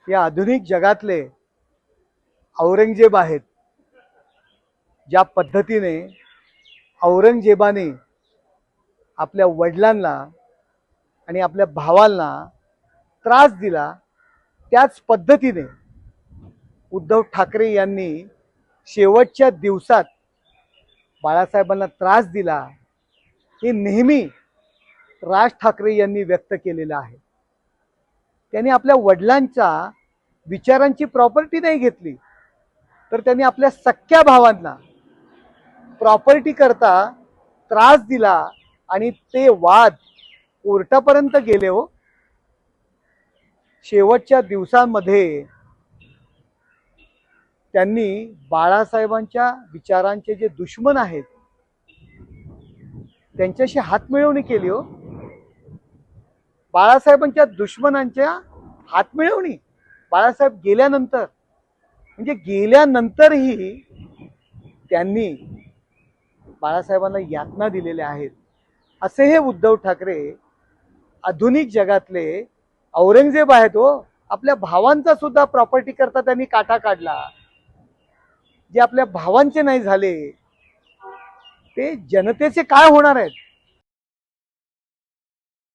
या आधुनिक जगातले औरंगजेब आहेत। ज्या पद्धतीने औरंगजेबाने आपल्या वडिलांना आणि आपल्या भावांना त्रास दिला, त्याच पद्धतीने उद्धव ठाकरे यांनी शेवटच्या दिवसात बाळासाहेबांना त्रास दिला, हे नेहमी राज ठाकरे यांनी व्यक्त केलेलं आहे। त्यांनी आपल्या वडिलांच्या विचारांची प्रॉपर्टी नाही घेतली, तर त्यांनी आपल्या सख्या भावांना प्रॉपर्टी करता त्रास दिला आणि ते वाद कोर्टापर्यंत गेले हो। शेवटच्या दिवसांमध्ये त्यांनी बाळासाहेबांच्या विचारांचे जे दुश्मन आहेत त्यांच्याशी हातमिळवणी केली हो। बाळासाहेबांच्या दुश्मनांच्या हातमिळवणी बाळासाहेब गेल्यानंतर, म्हणजे गेल्यानंतरही त्यांनी बाळासाहेबांना यातना दिलेल्या आहेत। असे हे उद्धव ठाकरे आधुनिक जगातले औरंगजेब आहेत हो। आपल्या भावांचा सुद्धा प्रॉपर्टी करता त्यांनी काटा काढला। जे आपल्या भावांचे नाही झाले ते जनतेचे काय होणार आहेत?